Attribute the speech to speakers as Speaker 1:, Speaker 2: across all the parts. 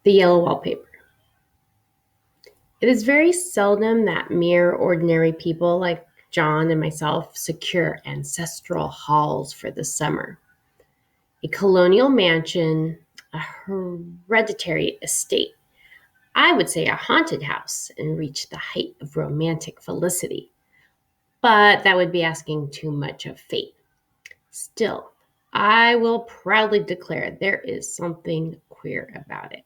Speaker 1: The yellow wallpaper. It is very seldom that mere ordinary people like John and myself secure ancestral halls for the summer. A colonial mansion, a hereditary estate, I would say a haunted house, and reach the height of romantic felicity. But that would be asking too much of fate. Still, I will proudly declare there is something queer about it.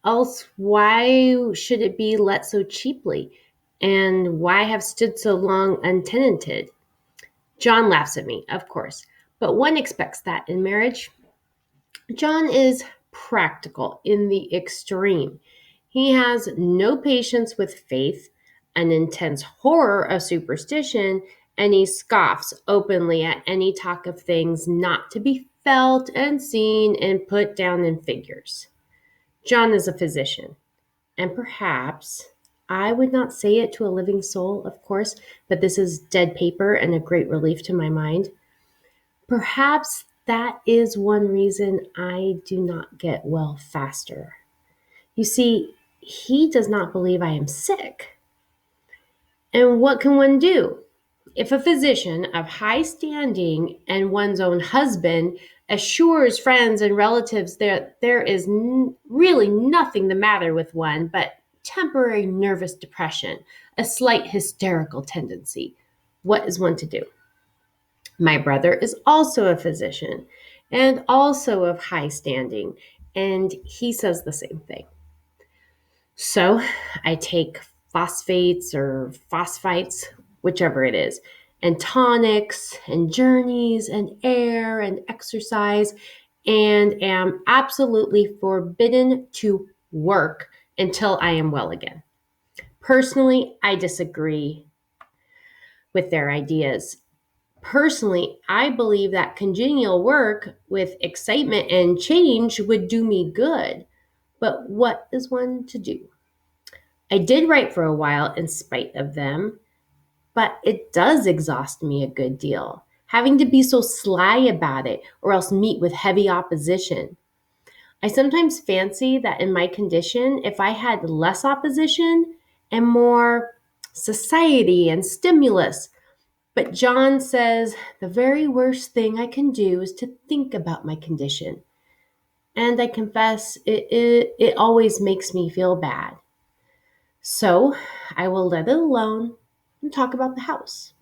Speaker 1: Else, why should it be let so cheaply? And why have stood so long untenanted? John laughs at me, of course, but one expects that in marriage. John is practical in the extreme. He has no patience with faith, an intense horror of superstition, and he scoffs openly at any talk of things not to be felt and seen and put down in figures. John is a physician, and perhaps I would not say it to a living soul, of course, but this is dead paper and a great relief to my mind. Perhaps that is one reason I do not get well faster. You see, he does not believe I am sick. And what can one do? If a physician of high standing and one's own husband assures friends and relatives that there is really nothing the matter with one but temporary nervous depression, a slight hysterical tendency, what is one to do? My brother is also a physician and also of high standing, and he says the same thing. So I take phosphates or phosphites, whichever it is, and tonics and journeys and air and exercise, and am absolutely forbidden to work until I am well again. Personally, I disagree with their ideas. Personally, I believe that congenial work with excitement and change would do me good. But what is one to do? I did write for a while in spite of them, but it does exhaust me a good deal, having to be so sly about it or else meet with heavy opposition. I sometimes fancy that in my condition, if I had less opposition and more society and stimulus, but John says the very worst thing I can do is to think about my condition. And I confess it always makes me feel bad. So I will let it alone and talk about the house.